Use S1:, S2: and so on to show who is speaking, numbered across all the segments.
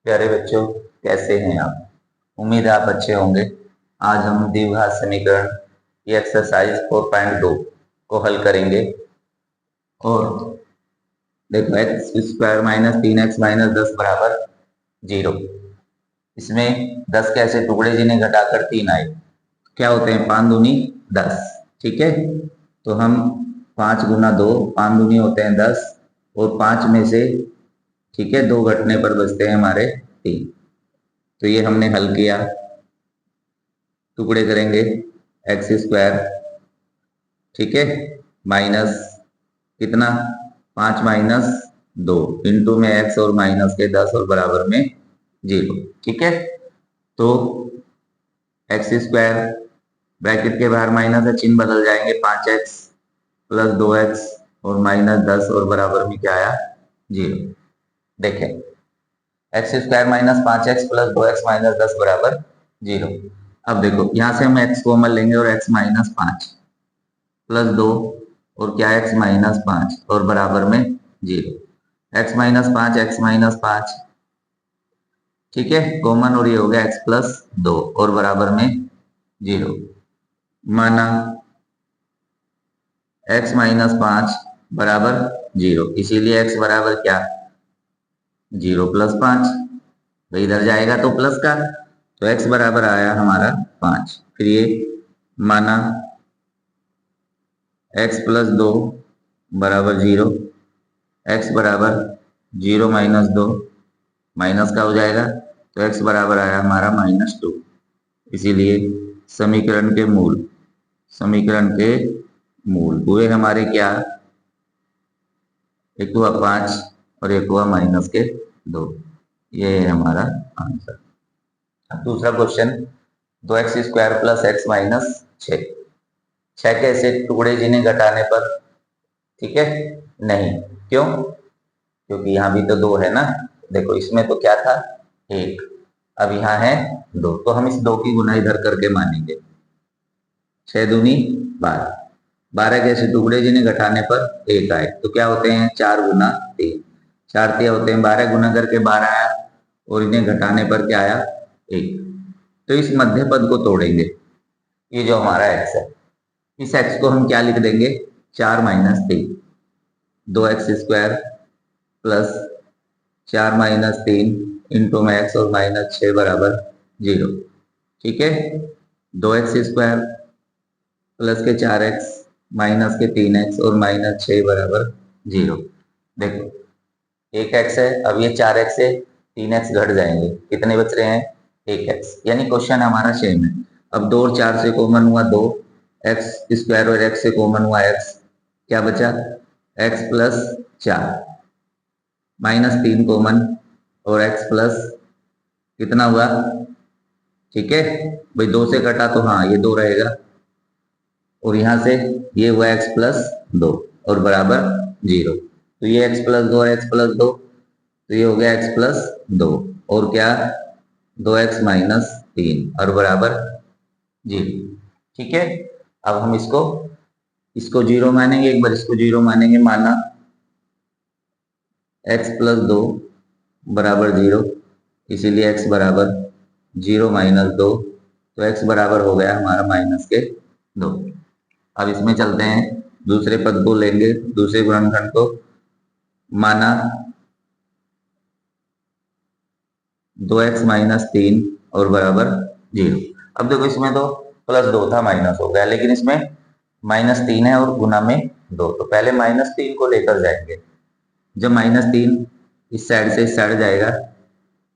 S1: प्यारे बच्चों, कैसे हैं आप? उम्मीद है आप अच्छे होंगे। आज हम द्विघात समीकरण की एक्सरसाइज 4.2 को हल करेंगे। और देखो, x square minus 3x minus 10 बराबर 0। इसमें 10 के ऐसे टुकड़े जिन्हें घटाकर 3 आए, क्या होते हैं? 5 दूनी 10। ठीक है, तो हम 5 गुना 2, 5 दूनी होते हैं 10, और 5 में से, ठीक है, 2 घटने पर बचते हैं हमारे 3। तो ये हमने हल किया। टुकड़े करेंगे एक्स स्क्वायर, ठीक है, माइनस कितना? 5 माइनस 2 इंटू में एक्स और माइनस के 10 और बराबर में 0। ठीक है, तो एक्स स्क्वायर ब्रैकेट के बाहर माइनस है, चिन्ह बदल जाएंगे, 5x प्लस 2x और माइनस 10 और बराबर में क्या आया? 0। देखें, x square minus 5x plus 2x minus 10 बराबर 0। अब देखो, यहां से हम x कॉमन लेंगे और x माइनस 5 प्लस 2 और क्या? x माइनस 5 और बराबर में 0। x माइनस 5, एक्स माइनस 5, ठीक है, कॉमन, और ये हो गया x प्लस 2 और बराबर में 0। माना x माइनस 5 बराबर 0, इसीलिए x बराबर क्या? 0 प्लस 5। भाई इधर जाएगा तो प्लस का, तो x बराबर आया हमारा 5। फिर ये माना x प्लस 2 बराबर 0, x बराबर 0 माइनस 2, माइनस का हो जाएगा, तो x बराबर आया हमारा -2। इसीलिए समीकरण के मूल हुए हमारे क्या? एक हुआ 5 और एक हुआ -2। ये है हमारा आंसर। अब दूसरा question, 2x square plus x minus 6। 6 के ऐसे टुकड़े जिन्हें घटाने पर, ठीक है, नहीं, क्यों? क्योंकि यहाँ भी तो 2 है ना। देखो, इसमें तो क्या था? 1, अब यहाँ है 2, तो हम इस 2 की गुना इधर करके मानेंगे। 6 दूनी 12, 12 के ऐसे टुकड़े जिन्हें घटाने पर 1 आए, तो क्या होते हैं? 4 गुना 3, 4 3 होते हैं 12, गुना करके 12 आया, और इन्हें घटाने पर क्या आया? 1। तो इस मध्य पद को तोड़ेंगे। ये जो हमारा x है, इस x को हम क्या लिख देंगे? 4 minus 3, 2x square plus 4 minus 3 into में x और माइनस 6 बराबर 0। ठीक है, 2x स्क्वायर प्लस के 4x माइनस के 3x और माइनस 6 बराबर 0। देखो, एक x है, अब ये 4x से 3x घट जाएंगे, कितने बच रहे हैं? 1x, यानी क्वेश्चन हमारा सेम है। अब 2 और 4 से कॉमन हुआ 2, एक्स स्क्वायर और x से कॉमन हुआ x, क्या बचा? x प्लस 4, -3 कॉमन, और x प्लस कितना हुआ? ठीक है भाई, 2 से कटा तो हाँ ये 2 रहेगा, और यहां से ये हुआ x प्लस 2 और बराबर 0। तो ये x प्लस 2 और x प्लस 2, तो ये हो गया x प्लस 2 और क्या? 2x माइनस 3 और बराबर 0। ठीक है, अब हम इसको इसको 0 मानेंगे, एक बार इसको 0 मानेंगे। माना x प्लस 2 बराबर 0, इसीलिए x बराबर 0 माइनस 2, तो x बराबर हो गया हमारा -2। अब इसमें चलते हैं, दूसरे पद को लेंगे, दूसरे गुणनखंड को। माना 2x माइनस 3 और बराबर 0। अब देखो, इसमें तो प्लस 2 था, माइनस हो गया, लेकिन इसमें -3 है और गुना में 2, तो पहले -3 को लेकर जाएंगे। जब -3 इस साइड से इस साइड जाएगा,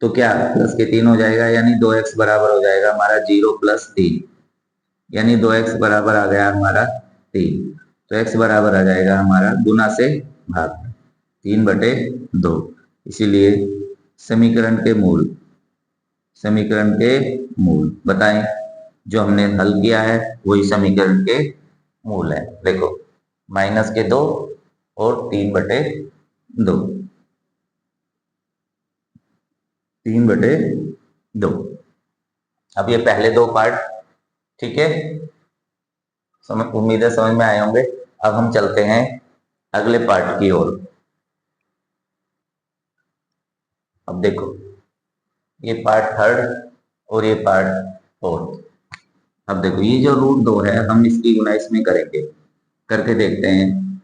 S1: तो क्या प्लस के 3 हो जाएगा, यानी 2x बराबर हो जाएगा हमारा 0 प्लस 3, यानी 2x बराबर आ गया हमारा 3। तो x बराबर आ जाएगा हमारा गुना से भाग, 3/2। इसीलिए समीकरण के मूल बताएं। जो हमने हल किया है वही समीकरण के मूल है। देखो, -2 और 3/2, 3/2। अब ये पहले 2 पार्ट, ठीक है, उम्मीद है समझ में आए होंगे। अब हम चलते हैं अगले पार्ट की ओर। अब देखो, ये पार्ट थर्ड और ये पार्ट फोर्थ। अब देखो ये जो √2 है हम इसकी गुना इसमें करेंगे, करके देखते हैं।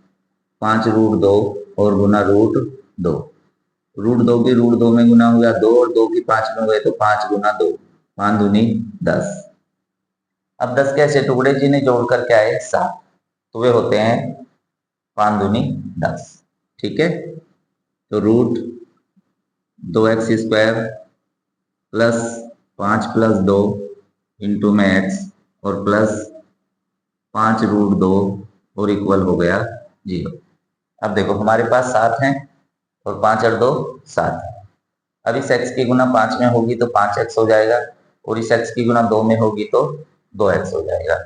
S1: 5√2 और गुना √2, √2 की √2 में गुना हो गया 2 और 2 की 5 में हुए तो 5 गुना 2, 5 दूनी 10। अब 10 के ऐसे टुकड़े जिन्हें जोड़कर क्या है 7, तो वे होते हैं 5 दूनी 10। ठीक है, तो √2x² प्लस 5 प्लस 2 इंटू में x और प्लस 5√2 और इक्वल हो गया 0। अब देखो हमारे पास 7 हैं और 5 और 2 7 है। अब इस x की गुना 5 में होगी तो 5x हो जाएगा और इस x की गुना 2 में होगी तो 2x हो जाएगा।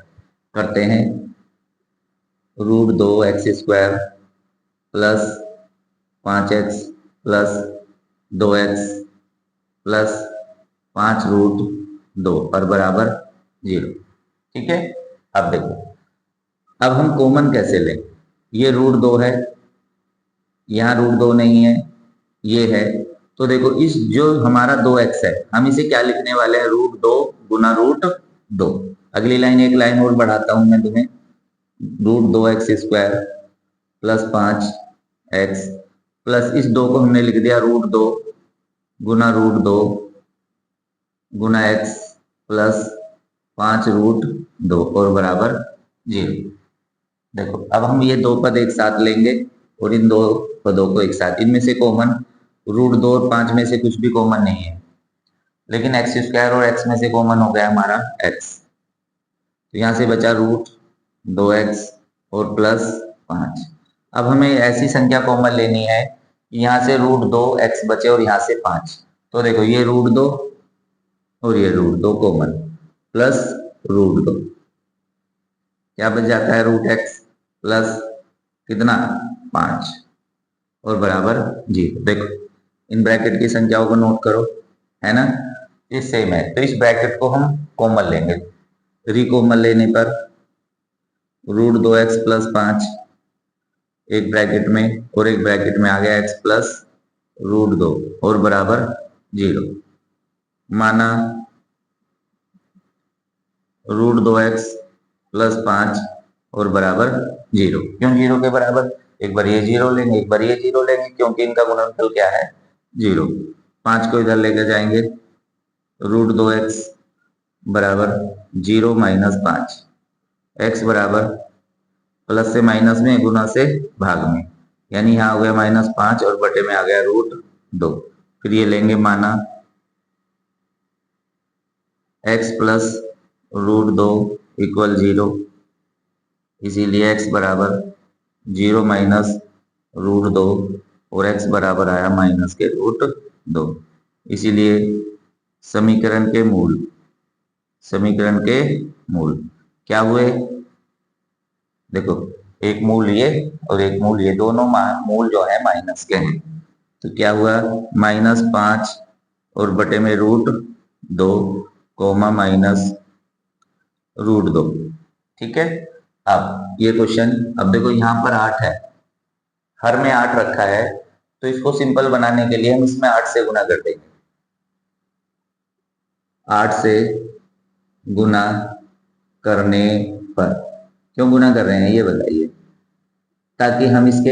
S1: करते हैं, √2x² plus 5x plus 2x plus 5√2 और बराबर 0। ठीक है, अब देखो अब हम कॉमन कैसे लें। ये √2 है, यहाँ √2 नहीं है, ये है, तो देखो इस जो हमारा 2x है हम इसे क्या लिखने वाले हैं, √2 गुना √2। अगली लाइन एक लाइन और बढ़ाता हूं मैं तुम्हें, √2x² प्लस 5x प्लस इस 2 को हमने लिख दिया √2 गुना √2 गुना x प्लस 5√2 और बराबर 0। देखो अब हम ये 2 पद एक साथ लेंगे और इन 2 पदों को एक साथ, इनमें से कॉमन √2 और 5 में से कुछ भी कॉमन नहीं है, लेकिन x² और x में से कॉमन हो गया हमारा x, तो यहां से बचा √2x और प्लस 5। अब हमें ऐसी संख्या कॉमन लेनी है, यहां से √2x बचे और यहां से 5, तो देखो ये √2 और ये √2 कॉमन प्लस √2, क्या बच जाता है √x प्लस कितना 5 और बराबर 0। देखो इन ब्रैकेट की संख्याओं को नोट करो, है ना, ये सेम है, तो इस ब्रैकेट को हम कॉमन लेंगे। रिकॉमन लेने पर √2x प्लस 5 एक ब्रैकेट में और एक ब्रैकेट में आ गया x प्लस √2 और बराबर 0। माना √2x प्लस 5 और बराबर 0। क्यों 0 के बराबर, एक बार ये 0 लेंगे एक बार ये 0 लेंगे, क्योंकि इनका गुणनफल क्या है 0। 5 को इधर लेकर जाएंगे, √2x बराबर 0 माइनस 5, x बराबर प्लस से माइनस में गुना से भाग में, यानी यहाँ हो गया -5 और बटे में आ गया √2। फिर ये लेंगे माना x प्लस √2 इक्वल 0, इसीलिए x बराबर 0 माइनस √2 और x बराबर आया माइनस के √2। इसीलिए समीकरण के मूल क्या हुए, देखो एक मूल ये और एक मूल ये, दोनों मूल जो है माइनस के हैं, तो क्या हुआ -5 और बटे में √2 कोमा माइनस √2। ठीक है, अब ये क्वेश्चन, अब देखो यहाँ पर 8 है, हर में 8 रखा है, तो इसको सिंपल बनाने के लिए हम इसमें 8 से गुना कर देंगे। 8 से गुना करने पर, क्यों गुना कर रहे हैं ये बताइए, ताकि हम इसके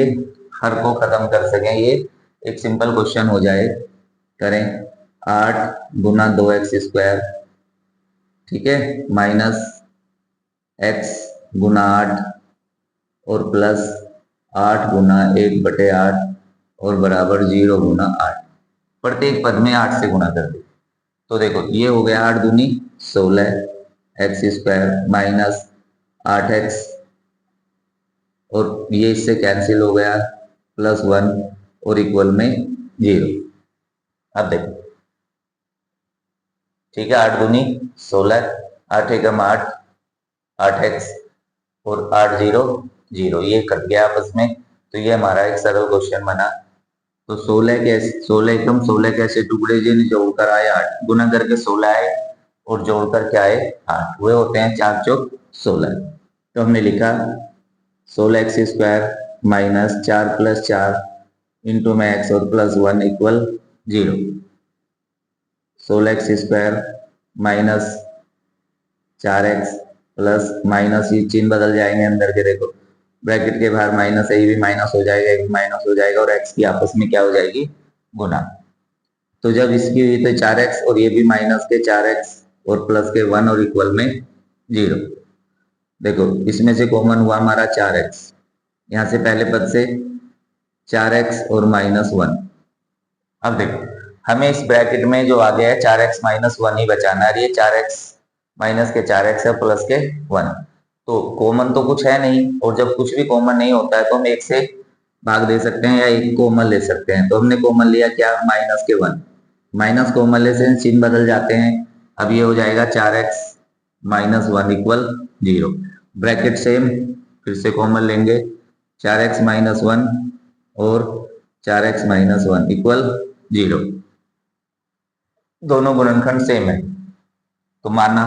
S1: हर को खत्म कर सकें, ये एक सिंपल क्वेश्चन हो जाए। करें, 8 गुना 2x², ठीक है, माइनस x गुना 8 और प्लस 8 गुना 1/8 और बराबर 0 गुना 8। प्रत्येक पद में 8 से गुना कर दे, तो देखो ये हो गया 8 दूनी 16 x² माइनस 8x और ये इससे कैंसिल हो गया +1 और इक्वल में 0। अब देखो ठीक है, 8 दूनी 16, 8 एकम 8, 8x और 8 0 0, ये कट गया आपस में, तो ये हमारा एक सरल क्वेश्चन बना। तो 16 कैसे टुकड़े जिन्हें जोड़कर आए 8, गुना करके 16 आए और जोड़कर क्या आए 8, वे होते हैं 4 चौक 16। तो हमने लिखा 16x² माइनस 4 + 4 इंटू में x और +1 equal 0। 16x² minus 4x plus minus, ये चिन्ह बदल जाएंगे अंदर के, देखो ब्रैकेट के बाहर माइनस है, ये भी माइनस हो जाएगा, ये भी माइनस हो जाएगा, और x की आपस में क्या हो जाएगी, गुना। तो जब इसकी हुई तो 4x और ये भी माइनस के 4x और प्लस के 1 और इक्वल में 0। देखो इसमें से कॉमन हुआ हमारा 4x, यहां से पहले पद से 4x और -1। अब देखो हमें इस ब्रैकेट में जो आ गया है 4x -1 ही बचाना है, ये 4x माइनस के 4x है प्लस के 1, तो कॉमन तो कुछ है नहीं, और जब कुछ भी कॉमन नहीं होता है तो हम एक से भाग दे सकते हैं या एक कॉमन ले सकते हैं। तो हमने कॉमन लिया क्या, माइनस के 1, माइनस कॉमन ले से चिन्ह बदल जाते हैं। अब ये हो जाएगा 4x -1 इक्वल 0, ब्रैकेट सेम, फिर से कॉमन लेंगे 4x -1 और 4x -1 इक्वल 0, दोनों गुणनखंड सेम है, तो माना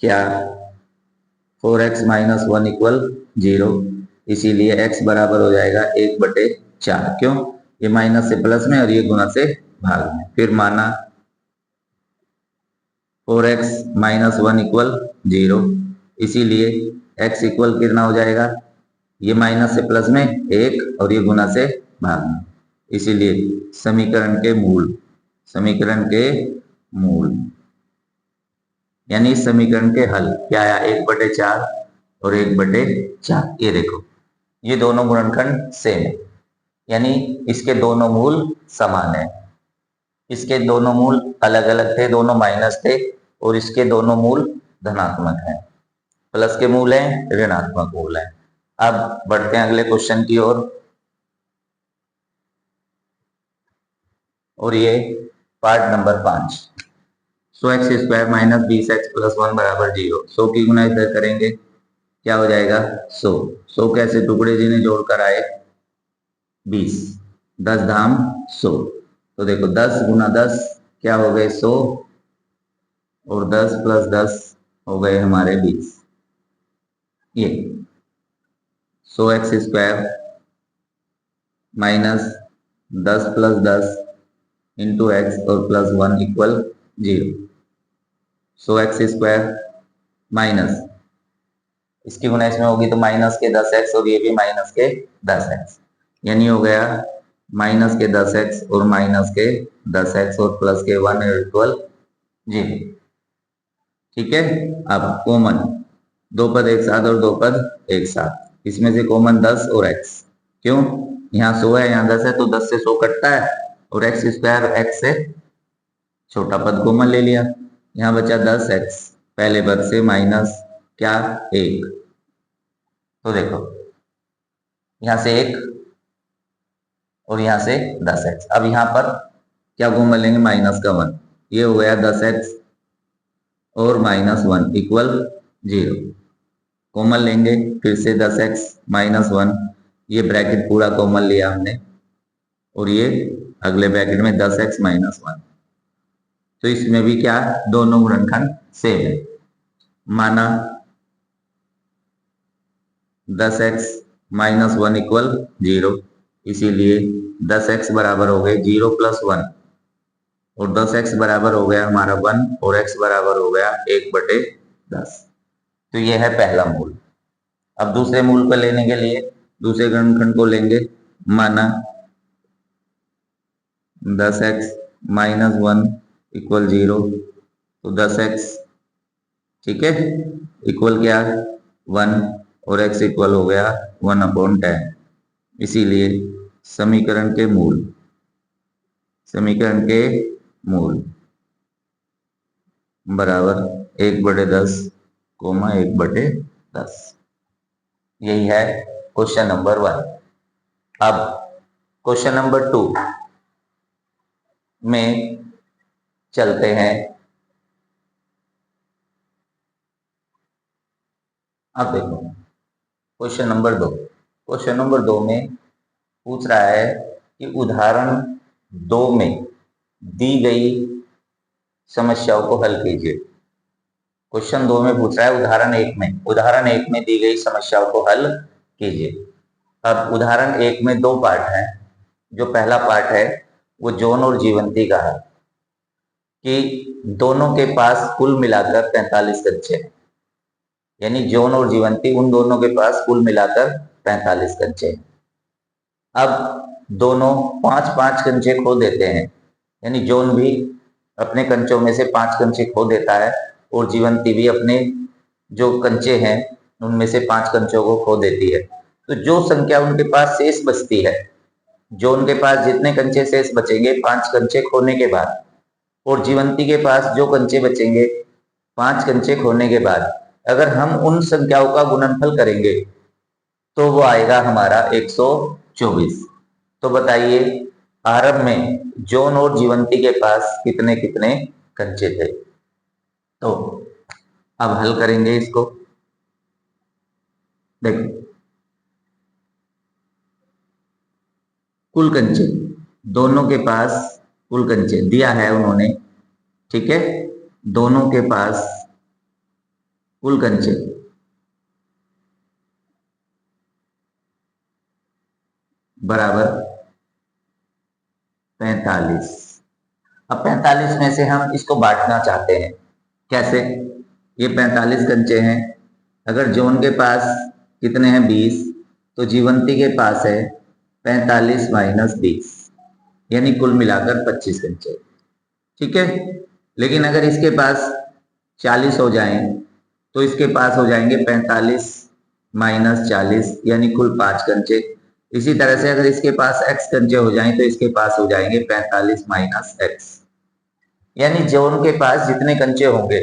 S1: क्या 4x -1 इक्वल 0, इसीलिए x बराबर हो जाएगा 1/4, क्यों, ये माइनस से प्लस में और ये गुना से भाग में। फिर माना 4x -1 इक्वल 0, इसीलिए x इक्वल कितना हो जाएगा, ये माइनस से प्लस में 1 और ये गुना से भाग में, इसीलिए समीकरण के मूल यानी इस समीकरण के हल क्या आया, 1/4 और 1/4। ये देखो ये दोनों गुणनखंड सेम है, यानी इसके दोनों मूल समान है, इसके दोनों मूल अलग अलग थे, दोनों माइनस थे, और इसके दोनों मूल धनात्मक हैं, प्लस के मूल हैं, ऋणात्मक मूल हैं। अब बढ़ते हैं अगले क्वेश्चन की ओर, और ये पार्ट नंबर 5। 100x² - 20x + 1 = 0, 100 की गुना इधर करेंगे क्या हो जाएगा 100 कैसे टुकड़े जिन्हें जोड़कर आए 20, 10 धाम 100, तो देखो 10 × 10 क्या हो गए 100, और 10 + 10 हो गए हमारे 20। ये 100x² माइनस 10 + 10 इंटू x और +1 इक्वल 0। 100x² माइनस, इसकी गुना इसमें होगी तो माइनस के 10x और ये भी माइनस के 10x, यानी हो गया माइनस के 10x और माइनस के 10x और प्लस के 1 इक्वल 0। ठीक है, अब कॉमन, दो पद एक साथ और दो पद एक साथ, इसमें से कॉमन 10 और x, क्यों, यहाँ 100 है यहाँ 10 है, तो 10 से 100 कटता है, और x² x से छोटा पद कॉमन ले लिया, यहाँ बचा 10x, पहले पद से माइनस क्या 1, तो देखो यहां से 1 और यहां से 10x, अब यहां पर क्या कॉमन लेंगे, माइनस का 1, ये हो गया 10x और -1 इक्वल 0, कॉमन लेंगे फिर से 10x -1, ये ब्रैकेट पूरा कॉमन लिया हमने, और ये अगले ब्रैकेट में 10x -1, तो इसमें भी क्या दोनों गुणनखंड सेम है, माना 10x -1 इक्वल 0, इसीलिए 10x बराबर हो गए 0 + 1, और 10x बराबर हो गया हमारा 1, और x बराबर हो गया 1/10, तो ये है पहला मूल। अब दूसरे मूल को लेने के लिए दूसरे गुणनखंड को लेंगे, माना 10x -1 इक्वल 0, तो 10x ठीक है इक्वल क्या 1, और x इक्वल हो गया 1/10, इसीलिए समीकरण के मूल बराबर 1/10, 1/10, यही है क्वेश्चन नंबर 1। अब क्वेश्चन नंबर 2 में चलते हैं। अब देखो क्वेश्चन नंबर 2 में पूछ रहा है कि उदाहरण 2 में दी गई समस्याओं को हल कीजिए। क्वेश्चन 2 में पूछ रहा है उदाहरण 1 में दी गई समस्याओं को हल कीजिए। अब उदाहरण 1 में 2 पार्ट हैं। जो पहला पार्ट है वो जॉन और जीवंती का है कि दोनों के पास कुल मिलाकर 45 कंचे हैं। यानी जॉन और जीवंती उन दोनों के पास कुल मिलाकर 45 कंचे हैं। अब दोनों 5-5 कंचे खो देते हैं, यानी जॉन भी अपने कंचों में से 5 कंचे खो देता है और जीवंती भी अपने जो कंचे हैं उनमें से 5 कंचों को खो देती है। तो जो संख्या उनके पास शेष बचती है, जो उनके पास जितने कंचे शेष बचेंगे 5 कंचे खोने के बाद, और जीवंती के पास जो कंचे बचेंगे 5 कंचे खोने के बाद, अगर हम उन संख्याओं का गुणनफल करेंगे तो वो आएगा हमारा 124। तो बताइए आरंभ में जॉन और जीवंती के पास कितने कितने कंचे थे। तो अब हल करेंगे इसको। देखो कुल कंचे दोनों के पास, कुल कंचे दिया है उन्होंने, ठीक है, दोनों के पास कुल कंचे बराबर 45। अब 45 में से हम इसको बांटना चाहते हैं, कैसे? ये 45 कंचे हैं, अगर जॉन के पास कितने हैं 20, तो जीवंती के पास है 45 माइनस 20, यानी कुल मिलाकर 25 कंचे, ठीक है। लेकिन अगर इसके पास 40 हो जाएं तो इसके पास हो जाएंगे 45 माइनस 40, यानी कुल 5 कंचे। इसी तरह से अगर इसके पास x कंचे हो जाएं तो इसके पास हो जाएंगे 45 माइनस x, यानी जॉन के पास जितने कंचे होंगे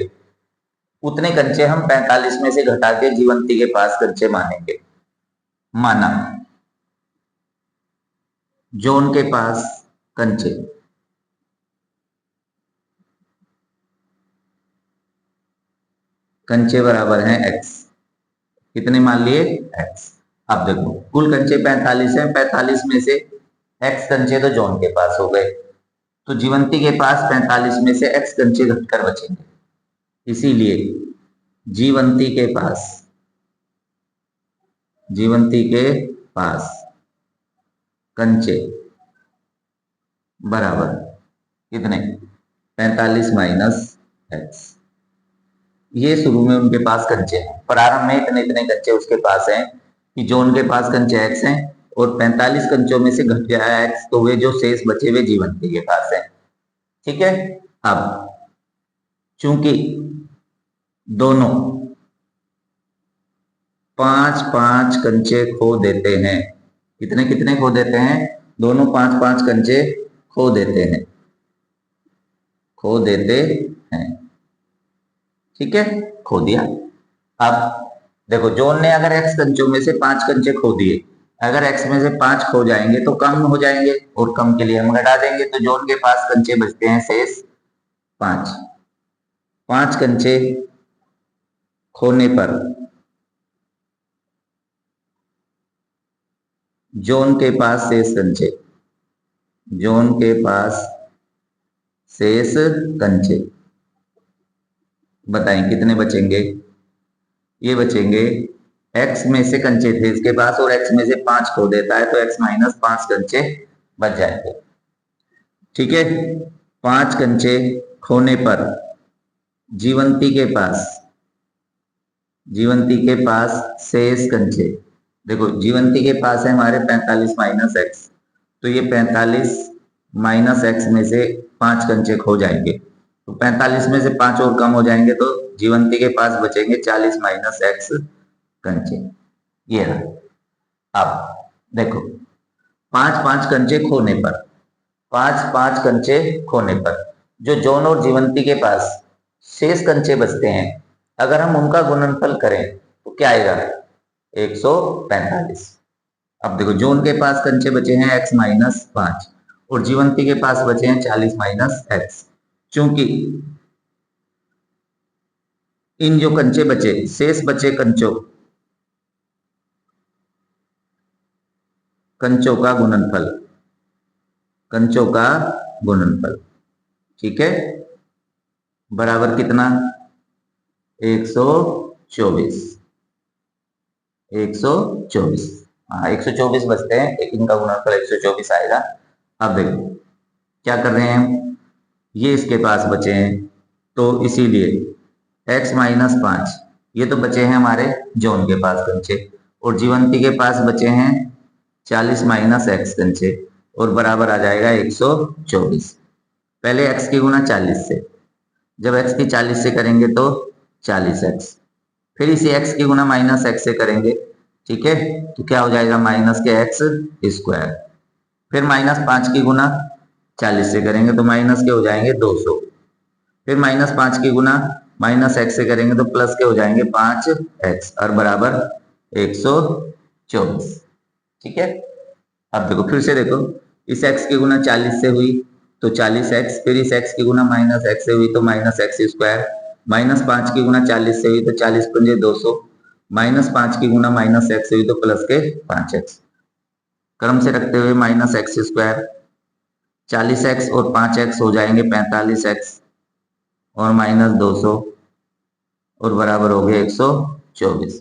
S1: उतने कंचे हम 45 में से घटा के जीवंती के पास कंचे मानेंगे। माना जॉन के पास कंचे बराबर हैं x, कितने मान लिए x। अब देखो कुल कंचे 45 हैं, 45 में से x कंचे तो जॉन के पास हो गए, तो जीवंती के पास 45 में से x कंचे घटकर बचेंगे। इसीलिए जीवंती के पास कंचे बराबर कितने 45 माइनस x। ये शुरू में उनके पास कंचे हैं, प्रारंभ में इतने इतने कंचे उसके पास हैं कि जॉन के पास कंचे x हैं और 45 कंचों में से घट गया है x, तो वे जो शेष बचे हुए जीवंती के पास हैं, ठीक है। अब चूंकि दोनों 5-5 कंचे खो देते हैं, कितने कितने खो देते हैं, दोनों 5-5 कंचे खो देते हैं, ठीक है, खो दिया। अब देखो जॉन ने अगर x कंचों में से 5 कंचे खो दिए, अगर x में से 5 खो जाएंगे तो कम हो जाएंगे और कम के लिए हम घटा देंगे, तो जॉन के पास कंचे बचते हैं शेष 5। 5 कंचे खोने पर जॉन के पास शेष कंचे बताएं कितने बचेंगे। ये बचेंगे, x में से कंचे थे इसके पास और x में से 5 खो देता है तो x माइनस 5 कंचे बच जाएंगे, ठीक है। 5 कंचे खोने पर जीवंती के पास शेष कंचे, देखो जीवंती के पास है हमारे 45 माइनस x, तो ये 45 माइनस x में से 5 कंचे खो जाएंगे, तो 45 में से 5 और कम हो जाएंगे तो जीवंती के पास बचेंगे 40 माइनस x कंचे। ये है। अब देखो 5-5 कंचे खोने पर, 5-5 कंचे खोने पर जो जॉन और जीवंती के पास शेष कंचे बचते हैं, अगर हम उनका गुणनफल करें तो क्या आएगा 145। अब देखो जॉन के पास कंचे बचे हैं x माइनस 5 और जीवंती के पास बचे हैं 40 माइनस x। चूंकि इन जो कंचे बचे, शेष बचे कंचों का गुणनफल, ठीक है, बराबर कितना 124। 124, हाँ 124 बचते हैं, इनका गुणनफल 124 आएगा। अब देखो क्या कर रहे हैं हम, ये इसके पास बचे हैं, तो इसीलिए x माइनस 5 ये तो बचे हैं हमारे जॉन के पास कंचे, और जीवंती के पास बचे हैं 40 माइनस एक्स कंचे, और बराबर आ जाएगा 124। पहले x की गुना 40 से, जब x की 40 से करेंगे तो 40x, फिर इसी x की गुना माइनस x से करेंगे, ठीक है, तो क्या हो जाएगा माइनस के x स्क्वायर, फिर माइनस 5 की गुना 40 से करेंगे तो माइनस के हो जाएंगे 200, फिर माइनस 5 की गुना माइनस एक्स से करेंगे तो प्लस के हो जाएंगे 5x और बराबर 124, ठीक है। अब देखो फिर से देखो, इस x की गुना 40 से हुई तो 40x, फिर इस x की गुना माइनस एक्स से हुई तो माइनस एक्स स्क्वायर, माइनस 5 की गुना 40 से हुई तो 40 पंजे 200, माइनस 5 की गुना माइनस एक्स से हुई तो प्लस के 5x, क्रम से रखते हुए माइनस एक्स स्क्वायर, 40x और 5x हो जाएंगे 45x और माइनस 200 और बराबर हो गए 124।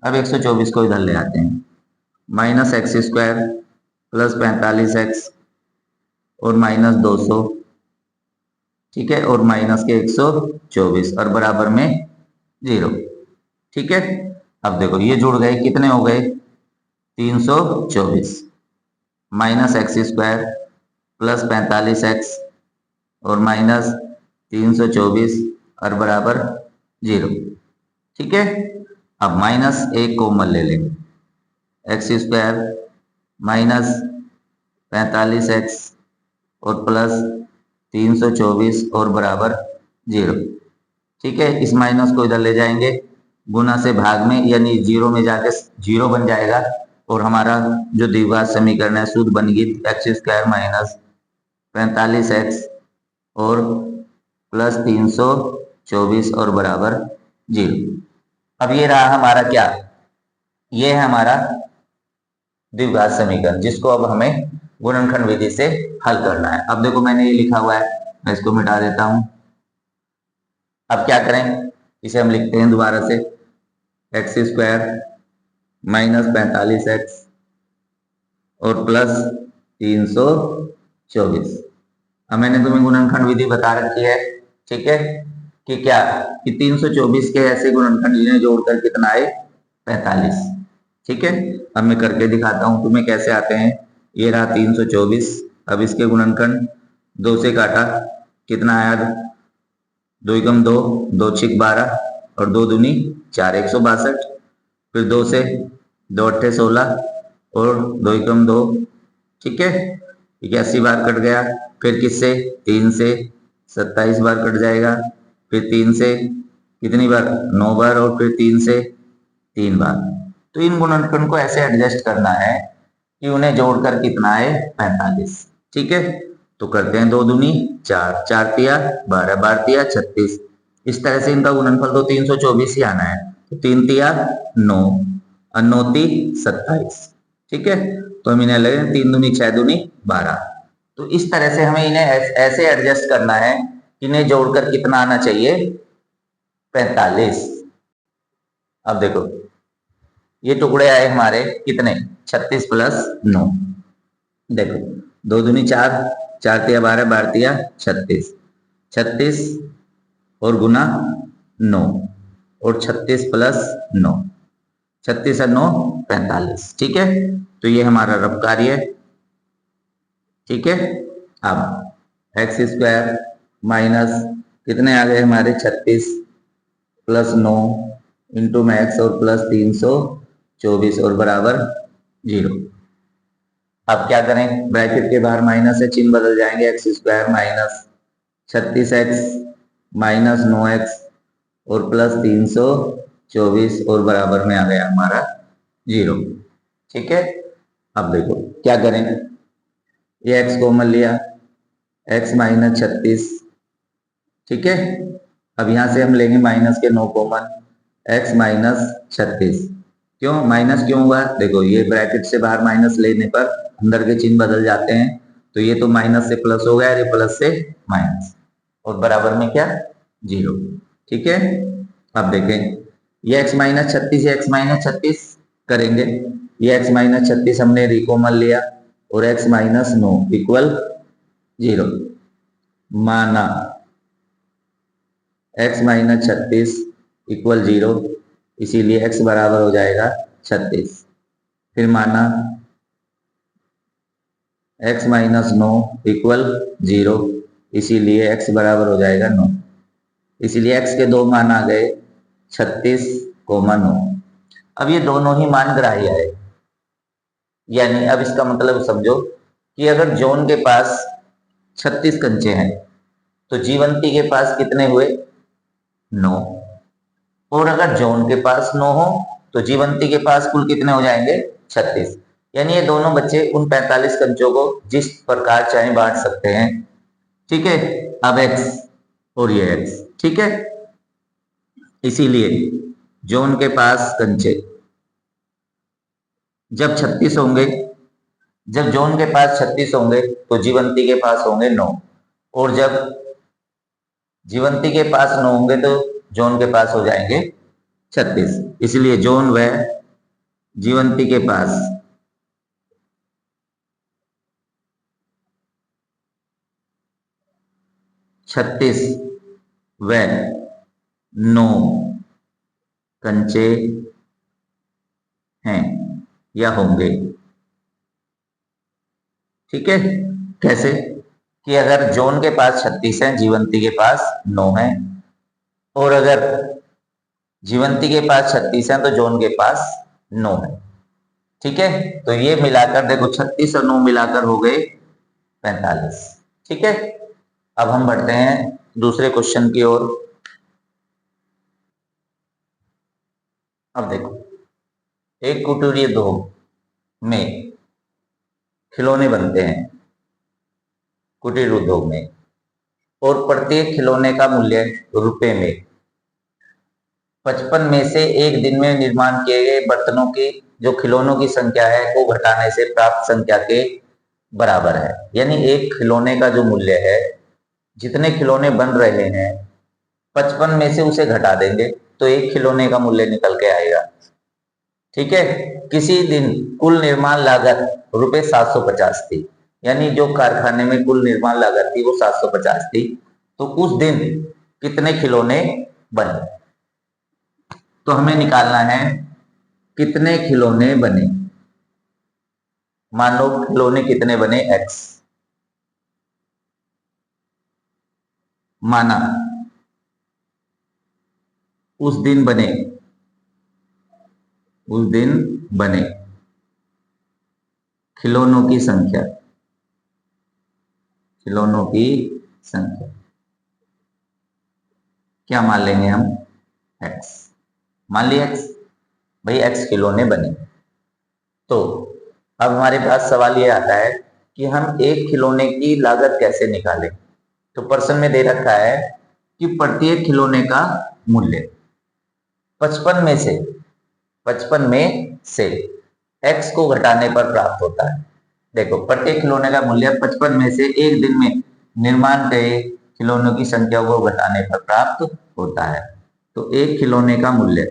S1: अब 124 को इधर ले आते हैं, minus x square plus 45x और माइनस 200, ठीक है, और माइनस के 124 और बराबर में 0, ठीक है। अब देखो ये जुड़ गए, कितने हो गए 324, minus x square plus 45x और माइनस 324 और बराबर 0, ठीक है। अब माइनस एक कॉमन ले लेंगे, एक्स स्क्वायर माइनस 45x और प्लस 324 और बराबर 0, ठीक है। इस माइनस को इधर ले जाएंगे, गुना से भाग में यानी 0 में जाके 0 बन जाएगा, और हमारा जो द्विघात समीकरण है शुद्ध बन गई, एक्स स्क्वायर माइनस 45x और प्लस 324 और बराबर 0। अब ये रहा हमारा क्या, ये है हमारा द्विघात समीकरण, जिसको अब हमें गुणनखंड विधि से हल करना है। अब देखो मैंने ये लिखा हुआ है, मैं इसको मिटा देता हूं। अब क्या करें, इसे हम लिखते हैं दोबारा से, एक्स स्क्वायर माइनस 45x और प्लस 324। अब मैंने तुम्हें गुणनखंड विधि बता रखी है, ठीक है, कि क्या कि 324 के ऐसे गुणनखंड जिन्हें जोड़कर कितना आए 45, ठीक है। अब मैं करके दिखाता हूं तुम्हें कैसे आते हैं। ये रहा 324, अब इसके गुणनखंड 2 से काटा, कितना आया 2 एकम 2, 2 छिक 12 और 2 दूनी 4, 162, फिर 2 से 2 अट्ठे 16 और 2 एकम 2, ठीक है, 81 बार कट गया। फिर किससे 3 से 27 बार कट जाएगा, फिर 3 से कितनी बार 9 बार और फिर 3 से 3 बार। तो इन गुणनखंड को ऐसे एडजस्ट करना है कि उन्हें जोड़कर कितना आए 45, ठीक है। तो करते हैं 2 दूनी 4, 4 तिया 12, 12 तिया 36, इस तरह से इनका गुणनफल तो 324 ही आना है। तो 3 तिया 9 और 9 ती 27, ठीक है। तो हम इन्हें लगे 3 दूनी 6 दूनी 12। तो इस तरह से हमें इन्हें ऐसे एडजस्ट करना है, इन्हें जोड़कर कितना आना चाहिए 45। अब देखो ये टुकड़े आए हमारे कितने 36 प्लस 9, देखो 2 दूनी 4, 4 तिया 12, 12 तिया 36, 36 और गुना 9 और 36 प्लस 9, 36 और 9 45, ठीक है। तो ये हमारा रफ कार्य है, ठीक है। अब एक्स स्क्वायर माइनस कितने आ गए हमारे 36 प्लस 9 इंटू में एक्स और प्लस 324 और बराबर 0। अब क्या करें, ब्रैकेट के बाहर माइनस से चिन्ह बदल जाएंगे, x square minus 36x minus 9x और प्लस 324 और बराबर में आ गया हमारा 0, ठीक है। अब देखो क्या करें, ये x कॉमन लिया, x माइनस 36, ठीक है। अब यहां से हम लेंगे माइनस के 9 कॉमन, x माइनस 36, क्यों माइनस क्यों हुआ, देखो ये ब्रैकेट से बाहर माइनस लेने पर अंदर के चिन्ह बदल जाते हैं, तो ये तो माइनस से प्लस हो गया, ये प्लस से माइनस और बराबर में क्या 0, ठीक है। अब देखें ये x माइनस 36 x माइनस 36 करेंगे, ये x माइनस 36 हमने रिकॉमन लिया और x माइनस 9 इक्वल 0। माना x माइनस 36 इक्वल 0, इसीलिए x बराबर हो जाएगा 36। फिर माना x माइनस 9 इक्वल 0, इसीलिए x बराबर हो जाएगा 9। इसीलिए x के दो मान आ गए 36, 9। अब ये दोनों ही मान ग्राह्य है, यानी अब इसका मतलब समझो कि अगर जॉन के पास 36 कंचे हैं तो जीवंती के पास कितने हुए? 9। और अगर जॉन के पास 9 हो तो जीवंती के पास कुल कितने हो जाएंगे? 36। यानी ये दोनों बच्चे उन 45 कंचों को जिस प्रकार चाहे बांट सकते हैं। ठीक है, अब x और ये x, ठीक है। इसीलिए जॉन के पास कंचे जब 36 होंगे, जब जॉन के पास 36 होंगे तो जीवंती के पास होंगे 9, और जब जीवंती के पास 9 होंगे तो जॉन के पास हो जाएंगे 36। इसलिए जॉन व जीवंती के पास 36 व 9 कंचे हैं या होंगे। ठीक है, कैसे? कि अगर जॉन के पास 36 है, जीवंती के पास 9 है, और अगर जीवंती के पास 36 है तो जॉन के पास 9 है। ठीक है, तो ये मिलाकर देखो 36 और 9 मिलाकर हो गए 45। ठीक है, अब हम बढ़ते हैं दूसरे क्वेश्चन की ओर। अब देखो, एक कुटीर उद्योग में खिलौने बनते हैं, कुटीर उद्योग में, और प्रत्येक खिलौने का मूल्य रुपए में 55 में से एक दिन में निर्माण किए गए बर्तनों की जो खिलौनों की संख्या है को घटाने से प्राप्त संख्या के बराबर है। यानी एक खिलौने का जो मूल्य है, जितने खिलौने बन रहे हैं 55 में से उसे घटा देंगे तो एक खिलौने का मूल्य निकल के आएगा। ठीक है, किसी दिन कुल निर्माण लागत रुपए 750 थी, यानी जो कारखाने में कुल निर्माण लागत थी वो 750 थी। तो उस दिन कितने खिलौने बने? तो हमें निकालना है कितने खिलौने बने। मान लो खिलौने कितने बने? x। माना उस दिन बने खिलौनों की संख्या, खिलौनों की संख्या क्या मान लेंगे हम? x। मान लिया x, भाई x खिलौने बने। तो अब हमारे पास सवाल ये आता है कि हम एक खिलौने की लागत कैसे निकालें। तो प्रश्न में दे रखा है कि प्रत्येक खिलौने का मूल्य 55 में से x को घटाने पर प्राप्त होता है। देखो, प्रत्येक खिलौने का मूल्य 55 में से एक दिन में निर्माण गए खिलौनों की संख्या को घटाने पर प्राप्त होता है। तो एक खिलौने का मूल्य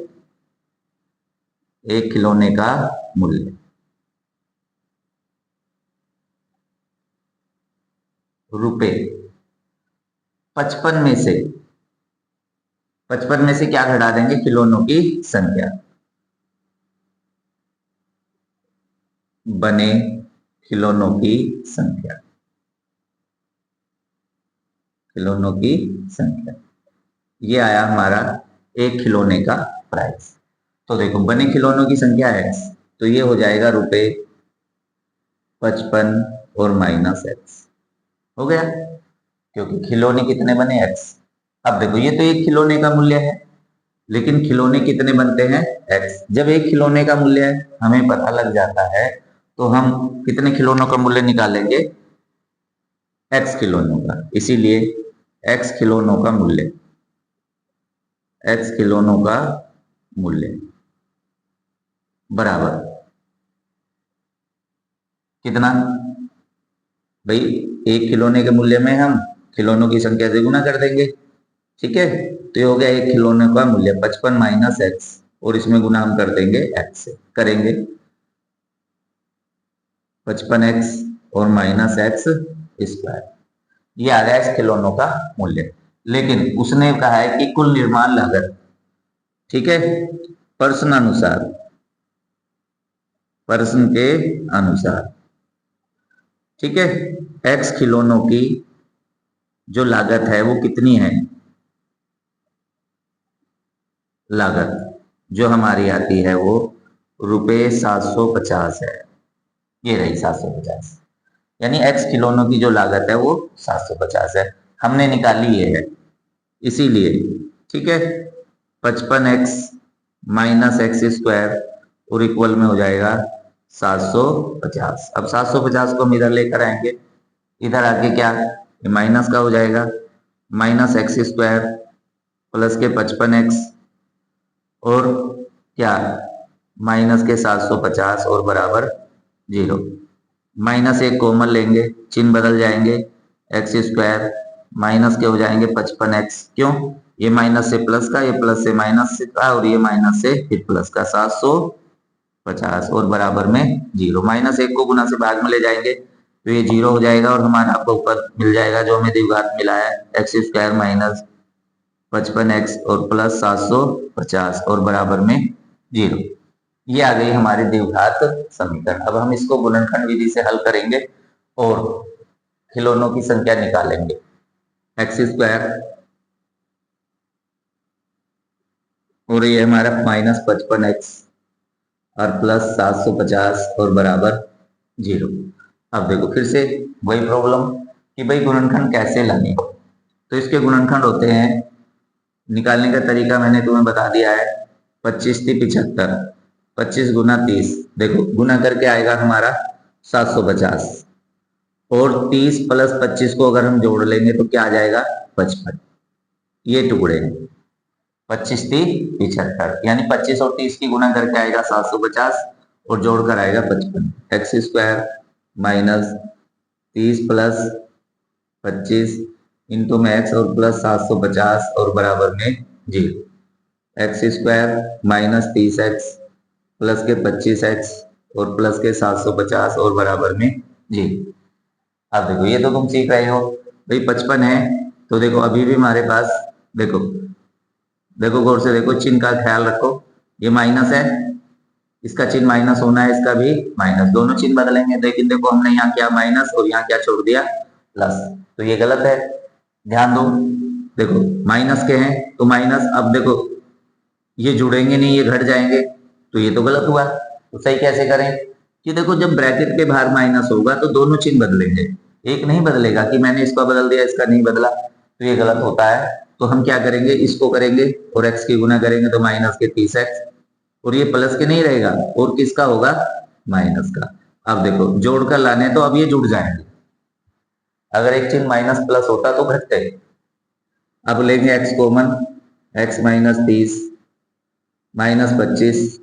S1: रुपए 55 में से क्या घटा देंगे? खिलौनों की संख्या। बने खिलौनों की संख्या, ये आया हमारा एक खिलौने का प्राइस। तो देखो, बने खिलौनों की संख्या x, तो ये हो जाएगा रुपए 55 और माइनस x हो गया, क्योंकि खिलौने कितने बने? x। अब देखो, ये तो एक खिलौने का मूल्य है, लेकिन खिलौने कितने बनते हैं? x। जब एक खिलौने का मूल्य हमें पता लग जाता है तो हम कितने खिलौनों का मूल्य निकालेंगे? x खिलौनों का। इसीलिए x खिलौनों का मूल्य बराबर कितना? भाई, एक खिलौने के मूल्य में हम खिलौनों की संख्या से गुना कर देंगे। ठीक है, तो ये हो गया एक खिलौने का मूल्य 55 माइनस x, और इसमें गुना हम कर देंगे x से, करेंगे 55x और माइनस x स्क्वायर। ये आ गया इस खिलौनों का मूल्य। लेकिन उसने कहा है कि कुल निर्माण लागत, ठीक है, प्रश्न अनुसार, प्रश्न के अनुसार, ठीक है, एक्स खिलौनों की जो लागत है वो कितनी है, लागत जो हमारी आती है वो रुपये 750 है। ये रही 750, यानी एक्स खिलौनों की जो लागत है वो 750 है, हमने निकाली ये है, इसीलिए, ठीक है, 55x माइनस एक्स स्क्वायर और इक्वल में हो जाएगा 750। अब 750 को हम इधर लेकर आएंगे, इधर आके क्या ये माइनस का हो जाएगा, माइनस एक्स स्क्वायर प्लस के 55x और क्या माइनस के 750 और बराबर 0। माइनस एक कॉमन लेंगे, चिन्ह बदल जाएंगे, एक्स स्क्वायर माइनस के हो जाएंगे 55x, क्यों, ये माइनस से प्लस का, ये प्लस से माइनस से का, और ये माइनस से फिर प्लस का, 750 और बराबर में 0। माइनस एक को गुना से भाग में ले जाएंगे तो ये 0 हो जाएगा और हमारा आपको ऊपर मिल जाएगा जो हमें द्विघात मिला है, एक्स स्क्वायर माइनस 55x और प्लस 750 और बराबर में 0। ये आ गई हमारी द्विघात समीकरण। अब हम इसको गुणनखंड विधि से हल करेंगे और खिलौनों की संख्या निकालेंगे। एक्स स्क्वायर और ये हमारा माइनस 55x और प्लस 750 और बराबर 0। अब देखो फिर से वही प्रॉब्लम कि भाई गुणनखंड कैसे लाने, तो इसके गुणनखंड होते हैं, निकालने का तरीका मैंने तुम्हें बता दिया है, 25 थी 75, 25 गुना 30, देखो गुना करके आएगा हमारा 750 और 30 प्लस 25 को अगर हम जोड़ लेंगे तो क्या आ जाएगा 55। ये टुकड़े 25 थी 75, यानी 25 और 30 की गुना करके आएगा 750 और जोड़कर आएगा 55। X square minus 30 plus 25 into में एक्स और प्लस 750 और बराबर में 0। X square minus 30x plus के 25x और प्लस के 750 और बराबर में 0। अब देखो ये तो तुम सीख रहे हो, भाई 55 है तो देखो अभी भी हमारे पास, देखो देखो गौर से देखो, चिन्ह का ख्याल रखो, ये माइनस है, इसका चिन्ह माइनस होना है, इसका भी माइनस, दोनों चिन्ह बदलेंगे, लेकिन देखो हमने यहाँ क्या माइनस और यहाँ क्या छोड़ दिया प्लस, तो ये गलत है, ध्यान दो, देखो माइनस के हैं तो माइनस, अब देखो ये जुड़ेंगे नहीं, ये घट जाएंगे, तो ये तो गलत हुआ, तो सही कैसे करें कि देखो जब ब्रैकेट के बाहर माइनस होगा तो दोनों चिन्ह बदलेंगे, एक नहीं बदलेगा कि मैंने इसका बदल दिया इसका नहीं बदला, तो ये गलत होता है। तो हम क्या करेंगे, इसको करेंगे और x की गुना करेंगे तो माइनस के 30x, और ये प्लस के नहीं रहेगा और किसका होगा माइनस का। अब देखो जोड़कर लाने तो अब ये जुड़ जाएंगे, अगर एक चिन्ह माइनस प्लस होता तो घटते। अब लेंगे x common, x minus 30 minus 25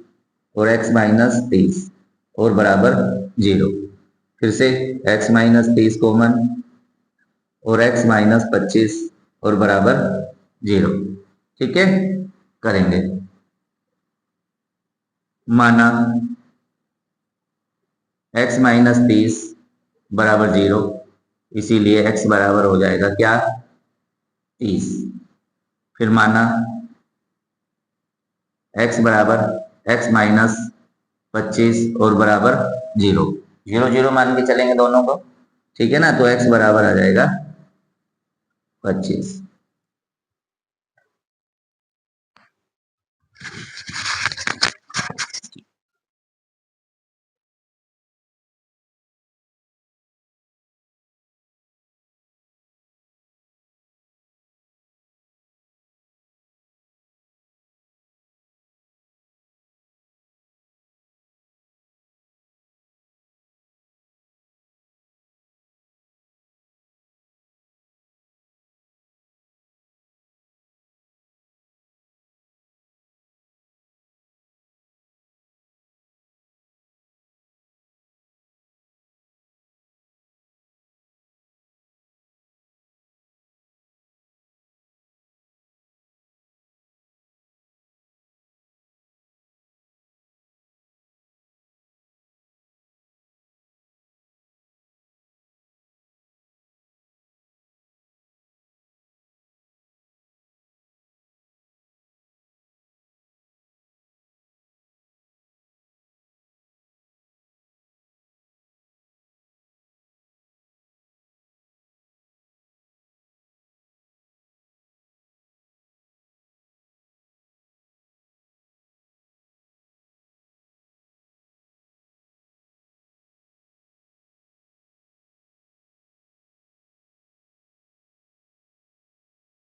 S1: और x माइनस 30 और बराबर 0। फिर से x माइनस 30 कॉमन और x माइनस 25 और बराबर 0, ठीक है, करेंगे, माना x माइनस 30 बराबर 0, इसीलिए x बराबर हो जाएगा क्या 30। फिर माना x बराबर x माइनस 25 और बराबर 0, 0 0 मान के चलेंगे दोनों को, ठीक है ना, तो x बराबर आ जाएगा 25।